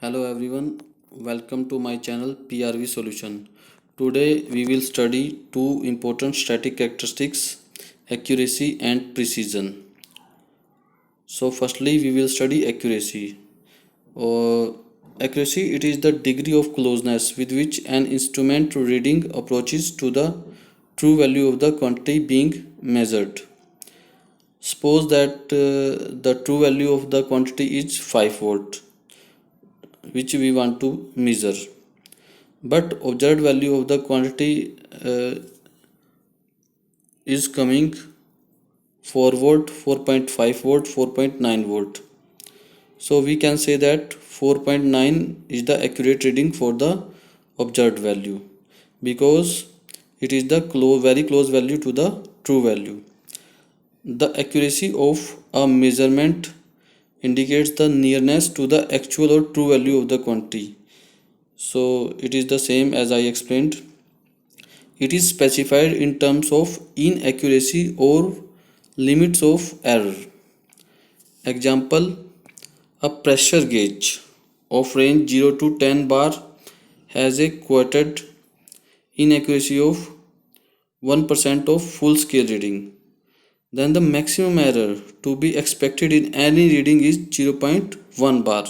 Hello everyone, welcome to my channel PRV Solution. Today we will study two important static characteristics, accuracy and precision. So firstly we will study accuracy. Accuracy, it is the degree of closeness with which an instrument reading approaches to the true value of the quantity being measured. Suppose that the true value of the quantity is 5 volt which we want to measure, but observed value of the quantity is coming 4 volt, 4.5 volt, 4.9 volt. So we can say that 4.9 is the accurate reading for the observed value because it is the very close value to the true value. The accuracy of a measurement indicates the nearness to the actual or true value of the quantity. So it is the same as I explained. It is specified in terms of inaccuracy or limits of error. Example, a pressure gauge of range 0 to 10 bar has a quoted inaccuracy of 1% of full scale reading. Then the maximum error to be expected in any reading is 0.1 bar.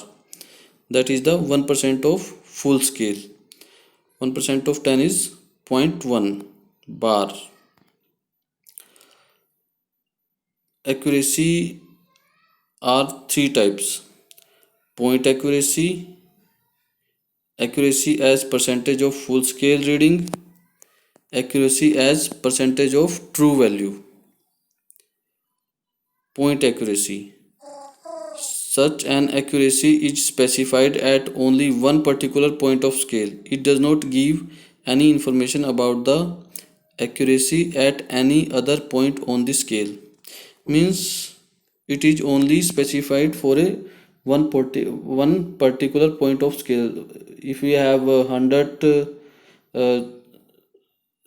That is the 1% of full scale. 1% of 10 is 0.1 bar. Accuracy are three types: point accuracy, accuracy as percentage of full scale reading, accuracy as percentage of true value. Point accuracy, such an accuracy is specified at only one particular point of scale. It does not give any information about the accuracy at any other point on the scale. Means it is only specified for a one particular point of scale. If we have a 100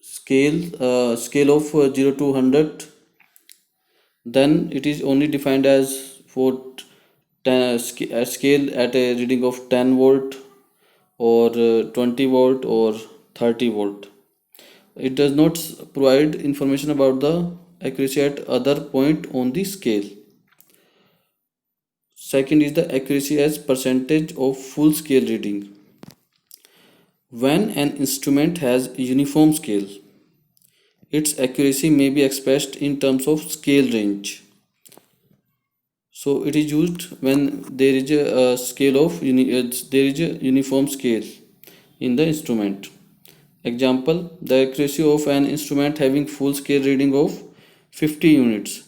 scale of 0 to 100, then it is only defined as for a scale at a reading of 10 volt or 20 volt or 30 volt. It does not provide information about the accuracy at other point on the scale. Second is the accuracy as percentage of full scale reading. When an instrument has a uniform scale, its accuracy may be expressed in terms of scale range. So it is used when there is a scale of there is a uniform scale in the instrument. Example, the accuracy of an instrument having full scale reading of 50 units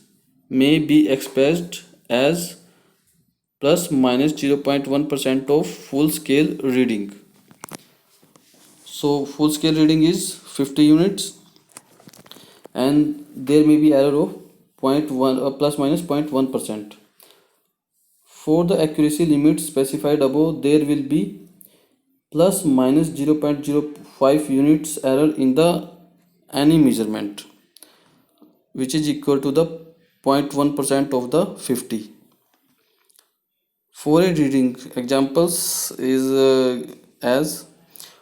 may be expressed as plus minus 0.1% of full scale reading. So full scale reading is 50 units and there may be error of 0.1 plus minus 0.1%. For the accuracy limit specified above, there will be plus minus 0.05 units error in the any measurement, which is equal to the 0.1% of the 50. For a reading, examples is as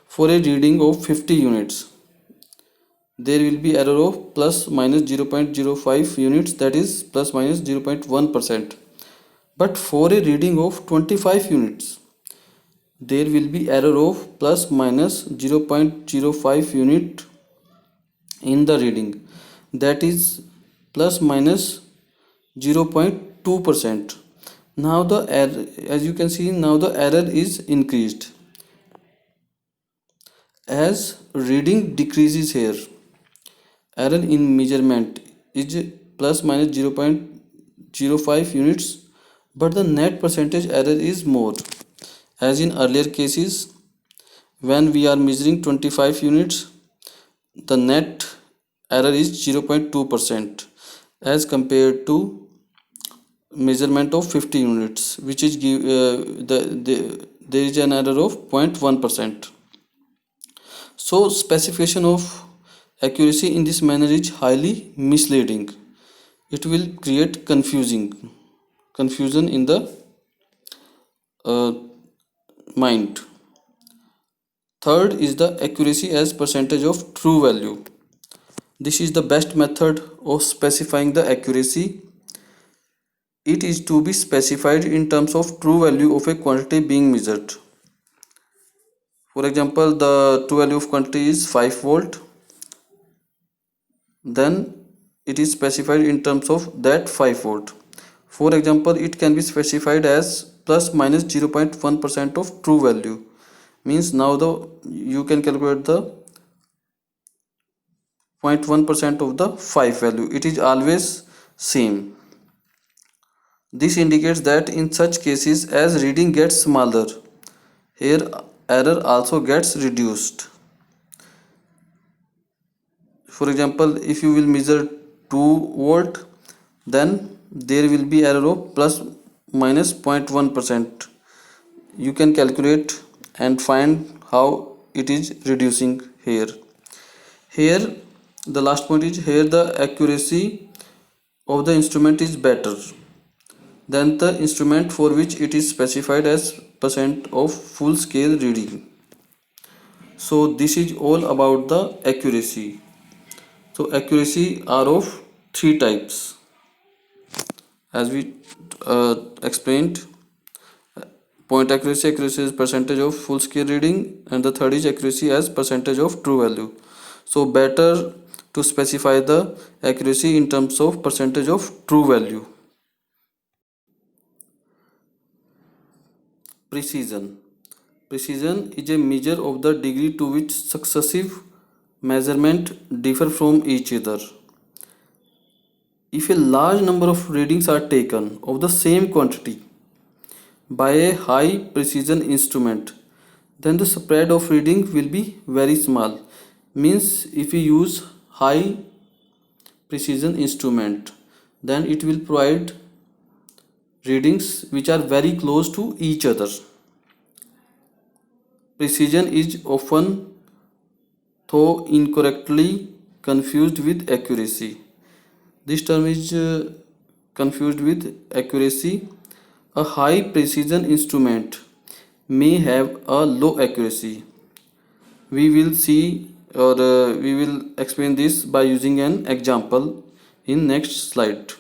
for a reading of 50 units, there will be error of plus minus 0.05 units, that is plus minus 0.1%. But for a reading of 25 units, there will be error of plus minus 0.05 unit in the reading, that is plus minus 0.2%. Now the error, as you can see, now the error is increased as reading decreases here. Error in measurement is plus minus 0.05 units, but the net percentage error is more. As in earlier cases, when we are measuring 25 units, the net error is 0.2% as compared to measurement of 50 units, which is there is an error of 0.1%. So specification of accuracy in this manner is highly misleading. It will create confusion in the mind. Third is the accuracy as percentage of true value. This is the best method of specifying the accuracy. It is to be specified in terms of true value of a quantity being measured. For example, the true value of quantity is 5 volt. Then it is specified in terms of that 5 volt. For example, it can be specified as plus minus 0.1% of true value. Means now you can calculate the 0.1% of the 5 value. It is always same. This indicates that in such cases, as reading gets smaller, here error also gets reduced. For example, if you will measure 2 volt, then there will be error of plus minus 0.1%. You can calculate and find how it is reducing here. Here the last point is, here the accuracy of the instrument is better than the instrument for which it is specified as percent of full scale reading. So this is all about the accuracy. So accuracy are of three types, as we explained. Point accuracy, accuracy is percentage of full scale reading, and the third is accuracy as percentage of true value. So better to specify the accuracy in terms of percentage of true value. Precision. Precision is a measure of the degree to which successive measurement differ from each other. If a large number of readings are taken of the same quantity by a high precision instrument, then the spread of reading will be very small. Means if we use high precision instrument, then it will provide readings which are very close to each other. Precision is often, though incorrectly, confused with accuracy. This term is confused with accuracy. A high precision instrument may have a low accuracy. We will see, or we will explain this by using an example in next slide.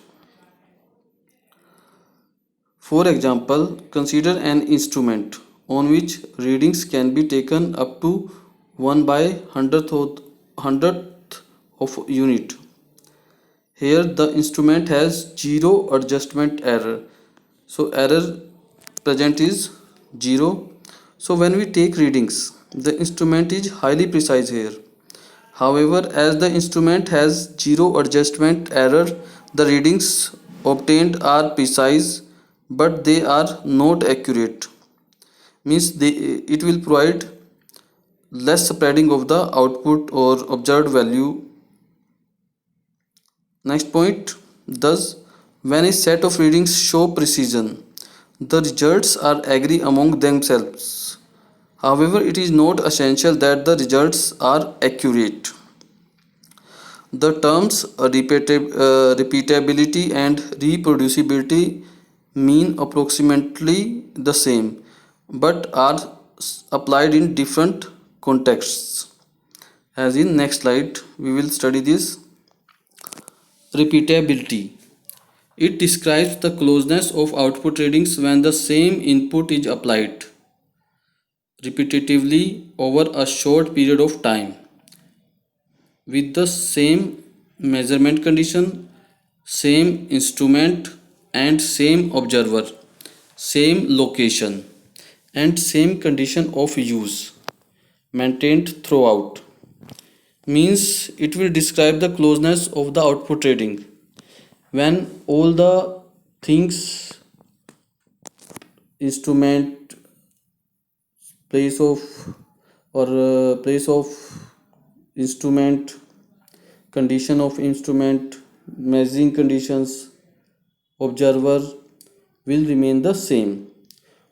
For example, consider an instrument on which readings can be taken up to 1 by hundredth of unit. Here the instrument has zero adjustment error. So error present is 0. So when we take readings, the instrument is highly precise here. However, as the instrument has 0 adjustment error, the readings obtained are precise, but they are not accurate. Means it will provide less spreading of the output or observed value. Next point, thus when a set of readings show precision, the results are agree among themselves. However, it is not essential that the results are accurate. The terms repeatability and reproducibility mean approximately the same, but are applied in different contexts. As in next slide, we will study this. Repeatability. It describes the closeness of output readings when the same input is applied repetitively over a short period of time with the same measurement condition, same instrument and same observer, same location and same condition of use maintained throughout. Means it will describe the closeness of the output reading when all the things, instrument, place of place of instrument, condition of instrument, measuring conditions, observer will remain the same.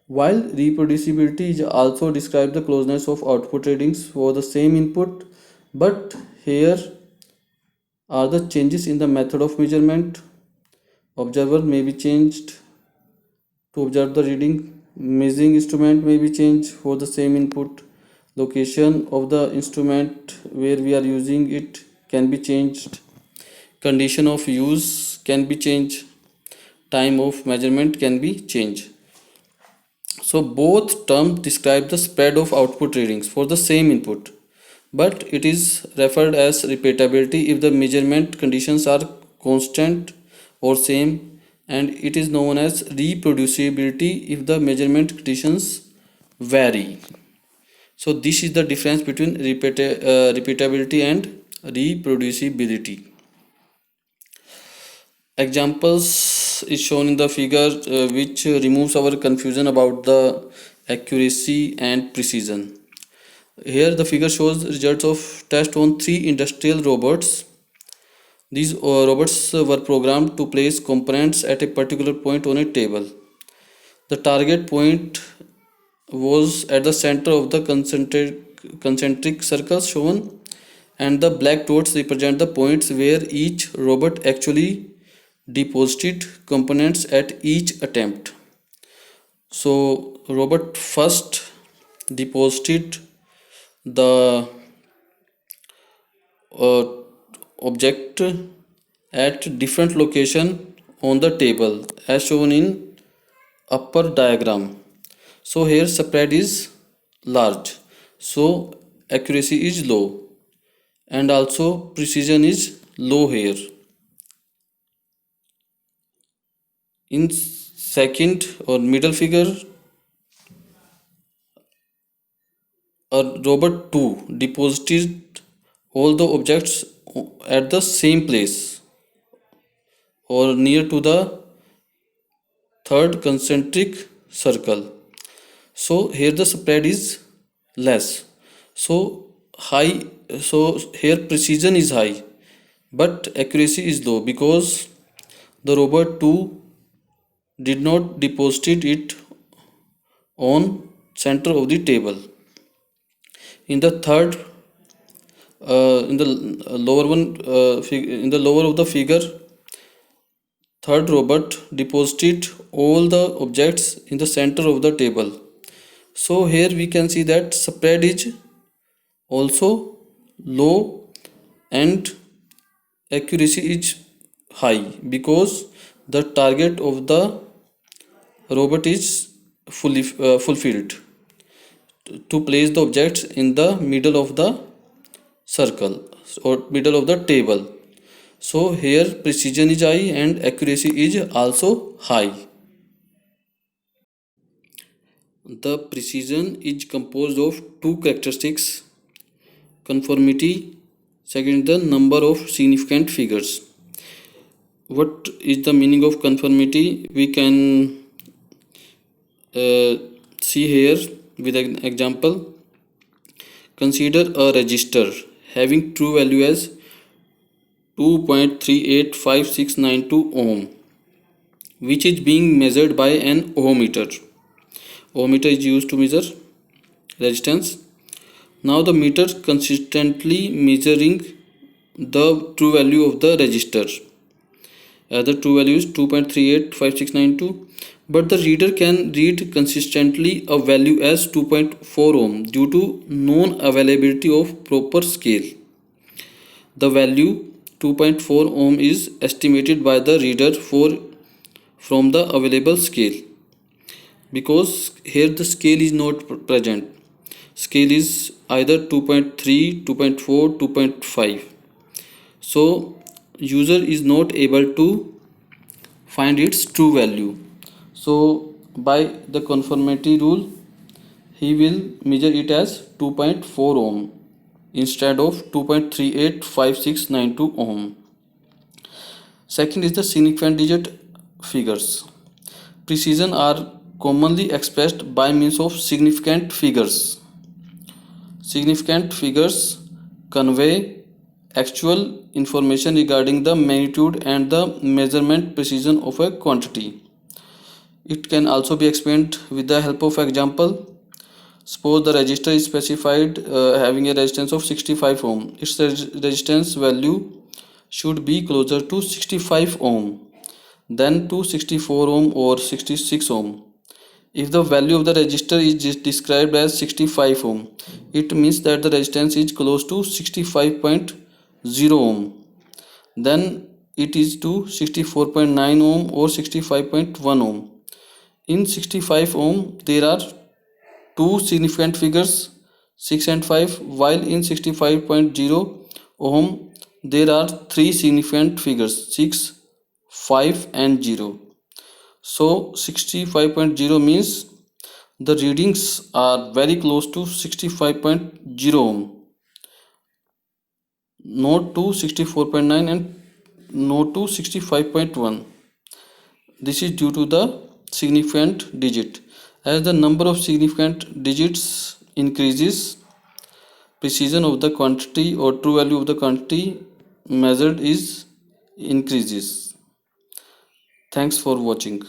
While reproducibility is also describe the closeness of output readings for the same input, but here are the changes in the method of measurement. Observer may be changed to observe the reading, Measuring instrument may be changed for the same input. Location of the instrument where we are using it can be changed. Condition of use can be changed. Time of measurement can be changed. So both terms describe the spread of output readings for the same input, but it is referred as repeatability if the measurement conditions are constant or same, and it is known as reproducibility if the measurement conditions vary. So this is the difference between repeatability and reproducibility. Examples is shown in the figure which removes our confusion about the accuracy and precision. Here the figure shows results of test on 3 industrial robots. These robots were programmed to place components at a particular point on a table. The target point was at the center of the concentric circles shown, and the black dots represent the points where each robot actually deposited components at each attempt. So robot first deposited the uh, object at different location on the table as shown in upper diagram. So here spread is large, so accuracy is low, and also precision is low here. In second or middle figure, a robot 2 deposited all the objects at the same place or near to the third concentric circle. So here the spread is less, so high, so here precision is high but accuracy is low because the robot 2 did not deposit it on center of the table. In the third in the lower one in the lower of the figure, third robot deposited all the objects in the center of the table. So here we can see that spread is also low and accuracy is high because the target of the robot is fully fulfilled to place the objects in the middle of the circle or middle of the table. So here precision is high and accuracy is also high. The precision is composed of two characteristics: conformity, second the number of significant figures. What is the meaning of conformity? We can see here with an example. Consider a register having true value as 2.385692 ohm, which is being measured by an ohmmeter. Ohmmeter is used to measure resistance. Now the meter consistently measuring the true value of the resistor. The true value is 2.385692, but the reader can read consistently a value as 2.4 ohm due to non-availability of proper scale. The value 2.4 ohm is estimated by the reader from the available scale, because here the scale is not present. Scale is either 2.3, 2.4, 2.5. So user is not able to find its true value. So by the conformity rule, he will measure it as 2.4 ohm instead of 2.385692 ohm. Second is the significant digit figures. Precision are commonly expressed by means of significant figures. Significant figures convey actual information regarding the magnitude and the measurement precision of a quantity. It can also be explained with the help of example. Suppose the resistor is specified having a resistance of 65 ohm. Its resistance value should be closer to 65 ohm than to 64 ohm or 66 ohm. If the value of the resistor is described as 65 ohm, it means that the resistance is close to 65.0 ohm. Then it is to 64.9 ohm or 65.1 ohm. In 65 ohm, there are two significant figures 6 and 5, while in 65.0 ohm there are three significant figures 6, 5 and 0. So 65.0 means the readings are very close to 65.0 ohm, not to 64.9 and not to 65.1. This is due to the significant digit. As the number of significant digits increases, precision of the quantity or true value of the quantity measured is increases. Thanks for watching.